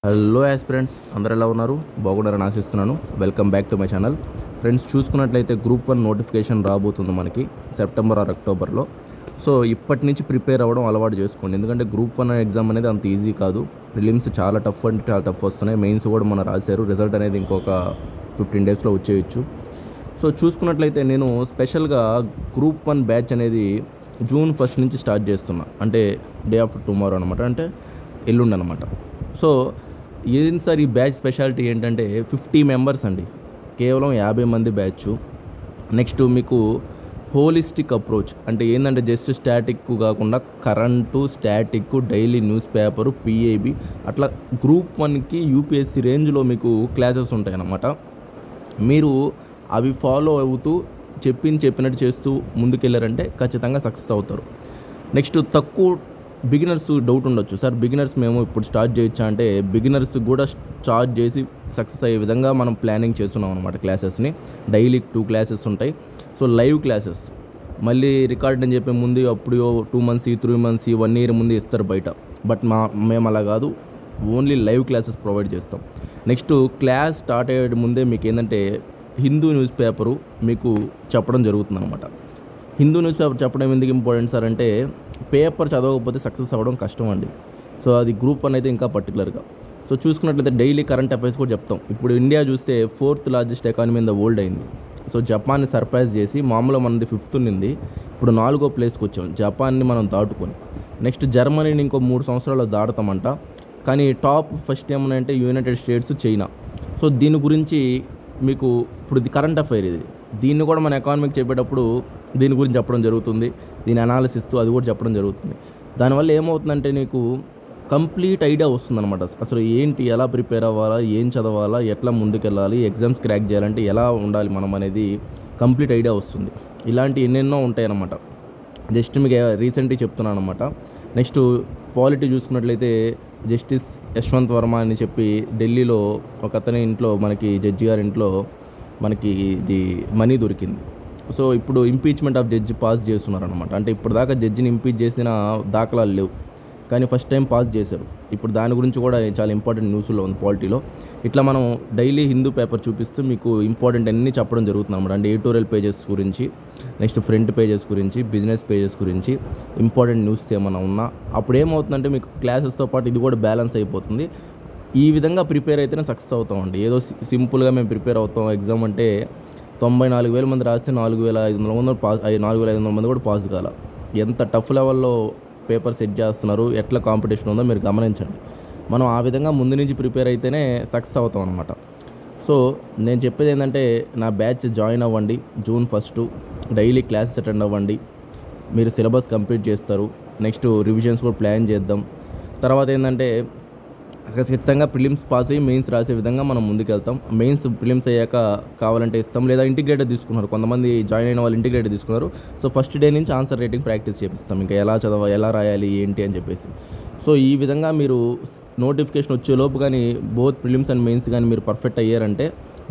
Hello aspirants, అందరు ఎలా ఉన్నారు? బాగున్నారని ఆశిస్తున్నాను. Welcome back to my channel. Friends, చూసుకున్నట్లయితే గ్రూప్ 1 నోటిఫికేషన్ రాబోతుంది మనకి సెప్టెంబర్ ఆర్ అక్టోబర్లో. సో ఇప్పటి నుంచి ప్రిపేర్ అవ్వడం అలవాటు చేసుకోండి. ఎందుకంటే గ్రూప్ 1 ఎగ్జామ్ అనేది అంత ఈజీ కాదు. ప్రిలిమ్స్ చాలా టఫ్ అంటే చాలా టఫ్ వస్తున్నాయి. మెయిన్స్ కూడా మనం రాశారు. రిజల్ట్ అనేది ఇంకొక 15 డేస్లో వచ్చేయచ్చు. సో చూసుకున్నట్లయితే నేను స్పెషల్గా గ్రూప్ 1 బ్యాచ్ అనేది జూన్ 1 నుంచి స్టార్ట్ చేస్తున్నా. అంటే డే ఆఫ్టర్ టుమారో అనమాట, అంటే ఎల్లుండి అనమాట. సో ఏంటి సార్ ఈ బ్యాచ్ స్పెషాలిటీ ఏంటంటే 50 మెంబర్స్ అండి, కేవలం 50 మంది బ్యాచ్. నెక్స్ట్ మీకు హోలిస్టిక్ అప్రోచ్ అంటే ఏంటంటే జస్ట్ స్టాటిక్ కాకుండా current, static, daily news paper, PAB అట్లా గ్రూప్ 1కి యూపీఎస్సీ రేంజ్లో మీకు క్లాసెస్ ఉంటాయన్నమాట. మీరు అవి ఫాలో అవుతూ చెప్పినట్టు చేస్తూ ముందుకెళ్ళారంటే ఖచ్చితంగా సక్సెస్ అవుతారు. నెక్స్ట్ తక్కువ బిగినర్స్ డౌట్ ఉండొచ్చు, సార్ బిగినర్స్ మేము ఇప్పుడు స్టార్ట్ చేయొచ్చా అంటే బిగినర్స్ కూడా స్టార్ట్ చేసి సక్సెస్ అయ్యే విధంగా మనం ప్లానింగ్ చేస్తున్నాం అనమాట. క్లాసెస్ని డైలీ 2 క్లాసెస్ ఉంటాయి. సో లైవ్ క్లాసెస్ మళ్ళీ రికార్డ్ అని చెప్పే ముందు అప్పుడు 2 మంత్స్ 3 మంత్స్ 1 ఇయర్ ముందు ఇస్తారు బయట. బట్ మేము అలా కాదు, ఓన్లీ లైవ్ క్లాసెస్ ప్రొవైడ్ చేస్తాం. నెక్స్ట్ క్లాస్ స్టార్ట్ అయ్యే ముందే మీకు ఏంటంటే హిందూ న్యూస్ పేపరు మీకు చెప్పడం జరుగుతుంది అనమాట. హిందూ న్యూస్ పేపర్ చెప్పడం ఎందుకు ఇంపార్టెంట్ సార్ అంటే పేపర్ చదవకపోతే సక్సెస్ అవ్వడం కష్టం అండి. సో అది గ్రూప్ 1 అయితే ఇంకా పర్టికులర్గా. సో చూసుకున్నట్లయితే డైలీ కరెంట్ అఫైర్స్ కూడా చెప్తాం. ఇప్పుడు ఇండియా చూస్తే 4th largest economy in the world అయింది. సో జపాన్ని సర్ప్రైజ్ చేసి మామూలుగా మనది 5th ఉన్నింది, ఇప్పుడు 4వ ప్లేస్కి వచ్చాం జపాన్ని మనం దాటుకొని. నెక్స్ట్ జర్మనీని ఇంకో 3 సంవత్సరాలు దాటుతామంట. కానీ టాప్ ఫస్ట్ ఏమనంటే యునైటెడ్ స్టేట్స్, చైనా. సో దీని గురించి మీకు ఇప్పుడు ఇది కరెంట్ అఫైర్, దీన్ని కూడా మన ఎకానమీకి చెప్పేటప్పుడు దీని గురించి చెప్పడం జరుగుతుంది. దీని అనాలిసిస్ అది కూడా చెప్పడం జరుగుతుంది. దానివల్ల ఏమవుతుందంటే నీకు కంప్లీట్ ఐడియా వస్తుందన్నమాట. అసలు ఏంటి, ఎలా ప్రిపేర్ అవ్వాలా, ఏం చదవాలా, ఎట్లా ముందుకెళ్ళాలి, ఎగ్జామ్స్ క్రాక్ చేయాలంటే ఎలా ఉండాలి మనం అనేది కంప్లీట్ ఐడియా వస్తుంది. ఇలాంటి ఎన్నెన్నో ఉంటాయన్నమాట. జస్ట్ మీకు రీసెంట్గా చెప్తున్నాను అనమాట. నెక్స్ట్ పాలిటీ చూసుకున్నట్లయితే జస్టిస్ యశ్వంత్ వర్మ అని చెప్పి ఢిల్లీలో ఒక అతని ఇంట్లో, మనకి జడ్జి గారి ఇంట్లో మనకి ఇది మనీ దొరికింది. సో ఇప్పుడు ఇంపీచ్మెంట్ ఆఫ్ జడ్జి పాస్ చేస్తున్నారనమాట. అంటే ఇప్పుడు దాకా జడ్జిని ఇంపీచ్ చేసిన దాఖలాలు లేవు, కానీ ఫస్ట్ టైం పాస్ చేశారు. ఇప్పుడు దాని గురించి కూడా చాలా ఇంపార్టెంట్ న్యూస్లో ఉంది పాలిటీలో. ఇట్లా మనం డైలీ హిందూ పేపర్ చూపిస్తూ మీకు ఇంపార్టెంట్ అన్నీ చెప్పడం జరుగుతుంది అనమాట. అంటే ఎడిటోరియల్ పేజెస్ గురించి, నెక్స్ట్ ఫ్రంట్ పేజెస్ గురించి, బిజినెస్ పేజెస్ గురించి, ఇంపార్టెంట్ న్యూస్ ఏమైనా ఉన్నా అప్పుడు ఏమవుతుందంటే మీకు క్లాసెస్తో పాటు ఇది కూడా బ్యాలెన్స్ అయిపోతుంది. ఈ విధంగా ప్రిపేర్ అయితేనే సక్సెస్ అవుతామండి. ఏదో సింపుల్గా మేము ప్రిపేర్ అవుతాం ఎగ్జామ్ అంటే 94,000 మంది రాస్తే 4,500 మంది పాస్, 4,500 మంది కూడా పాస్ కాల. ఎంత టఫ్ లెవెల్లో పేపర్ సెట్ చేస్తున్నారు, ఎట్లా కాంపిటీషన్ ఉందో మీరు గమనించండి. మనం ఆ విధంగా ముందు నుంచి ప్రిపేర్ అయితేనే సక్సెస్ అవుతాం అనమాట. సో నేను చెప్పేది ఏంటంటే నా బ్యాచ్ జాయిన్ అవ్వండి. జూన్ 1 డైలీ క్లాసెస్ అటెండ్ అవ్వండి. మీరు సిలబస్ కంప్లీట్ చేస్తారు. నెక్స్ట్ రివిజన్స్ కూడా ప్లాన్ చేద్దాం. తర్వాత ఏంటంటే ఖచ్చితంగా ప్రిలిమ్స్ పాస్ అయ్యి మెయిన్స్ రాసే విధంగా మనం ముందుకెళ్తాం. మెయిన్స్ ప్రిలిమ్స్ అయ్యాక కావాలంటే ఇస్తాం, లేదా ఇంటిగ్రేటెడ్ తీసుకున్నారు కొంతమంది, జాయిన్ అయిన వాళ్ళు ఇంటిగ్రేటెడ్ తీసుకున్నారు. సో ఫస్ట్ డే నుంచి ఆన్సర్ రైటింగ్ ప్రాక్టీస్ చేపిస్తాం, ఇంకా ఎలా చదవాలి, ఎలా రాయాలి, ఏంటి అని చెప్పేసి. సో ఈ విధంగా మీరు నోటిఫికేషన్ వచ్చేలోపు కానీ బోత్ ప్రిలిమ్స్ అండ్ మెయిన్స్ కానీ మీరు పర్ఫెక్ట్ అయ్యారంటే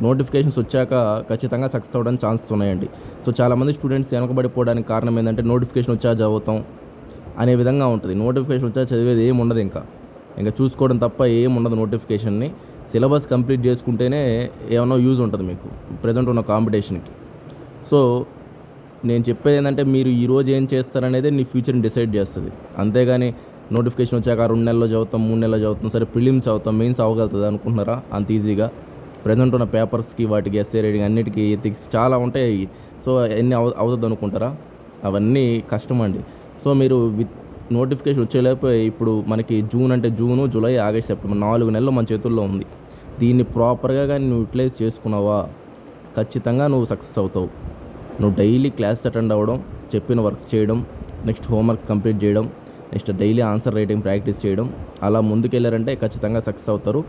నోటిఫికేషన్స్ వచ్చాక ఖచ్చితంగా సక్సెస్ అవ్వడానికి ఛాన్సెస్ ఉన్నాయండి. సో చాలామంది స్టూడెంట్స్ వెనకబడిపోవడానికి కారణం ఏంటంటే నోటిఫికేషన్ వచ్చా చదువుతాం అనే విధంగా ఉంటుంది. నోటిఫికేషన్ వచ్చా చదివేది ఏమి ఉండదు, ఇంకా చూసుకోవడం తప్ప ఏం ఉండదు. నోటిఫికేషన్ని సిలబస్ కంప్లీట్ చేసుకుంటేనే ఏమన్నా యూజ్ ఉంటుంది మీకు ప్రజెంట్ ఉన్న కాంపిటీషన్కి. సో నేను చెప్పేది ఏంటంటే మీరు ఈరోజు ఏం చేస్తారనేది నీ ఫ్యూచర్ని డిసైడ్ చేస్తుంది. అంతేగాని నోటిఫికేషన్ వచ్చాక 2 నెలల్లో చదువుతాం, 3 నెలల్లో చదువుతాం, సరే ప్రిలిమ్స్ అవుతాం, మెయిన్స్ అవ్వగలుగుతుంది అనుకుంటున్నారా? అంత ఈజీగా ప్రజెంట్ ఉన్న పేపర్స్కి, వాటికి, ఎస్ఏ రైటింగ్ అన్నిటికీ, ఎథిక్స్ చాలా ఉంటాయి. సో ఎన్ని అవుతుంది అనుకుంటారా? అవన్నీ కష్టం అండి. సో మీరు నోటిఫికేషన్ వచ్చేలోపు ఇప్పుడు మనకి జూన్ అంటే జూను, జూలై, ఆగస్ట్, సెప్టెంబర్ 4 నెలలు మన చేతుల్లో ఉంది. దీన్ని ప్రాపర్గా కానీ నువ్వు యూటిలైజ్ చేసుకున్నావా ఖచ్చితంగా నువ్వు సక్సెస్ అవుతావు. నువ్వు డైలీ క్లాస్ అటెండ్ అవ్వడం, చెప్పిన వర్క్స్ చేయడం, నెక్స్ట్ హోంవర్క్స్ కంప్లీట్ చేయడం, next daily answer writing practice చేయడం, అలా ముందుకెళ్ళారంటే ఖచ్చితంగా సక్సెస్ అవుతారు.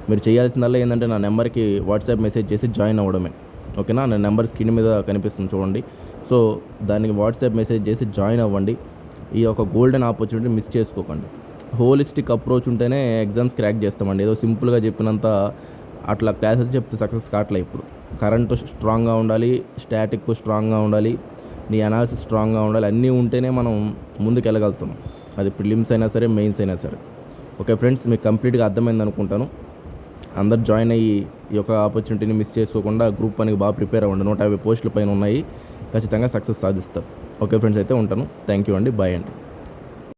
మీరు చేయాల్సిందల్లా ఏంటంటే నా నెంబర్కి వాట్సాప్ మెసేజ్ చేసి జాయిన్ అవ్వడమే. ఓకేనా? నా నెంబర్ స్క్రీన్ మీద కనిపిస్తుంది చూడండి. సో దానికి వాట్సాప్ మెసేజ్ చేసి జాయిన్ అవ్వండి. ఈ యొక్క గోల్డెన్ ఆపర్చునిటీ మిస్ చేసుకోకండి. హోలిస్టిక్ అప్రోచ్ ఉంటేనే ఎగ్జామ్స్ క్రాక్ చేస్తామండి. ఏదో సింపుల్గా చెప్పినంత అట్లా క్లాసెస్ చెప్తే సక్సెస్ కావట్లే. ఇప్పుడు కరెంటు స్ట్రాంగ్గా ఉండాలి, స్టాటిక్ స్ట్రాంగ్గా ఉండాలి, నీ అనాలిసిస్ స్ట్రాంగ్గా ఉండాలి. అన్నీ ఉంటేనే మనం ముందుకు వెళ్ళగలుగుతాం. అది ప్రిలిమ్స్ అయినా సరే, మెయిన్స్ అయినా సరే. ఓకే ఫ్రెండ్స్, మీకు కంప్లీట్గా అర్థమైంది అనుకుంటాను. అందరు జాయిన్ అయ్యి ఈ యొక్క ఆపర్చునిటీని మిస్ చేసుకోకుండా గ్రూప్ 1కి బాగా ప్రిపేర్ అవ్వండి. 150 పోస్టుల పైన ఉన్నాయి, ఖచ్చితంగా సక్సెస్ సాధిస్తారు. ఓకే ఫ్రెండ్స్, అయితే ఉంటాను. థ్యాంక్ యూ అండి, బాయ్ అండి.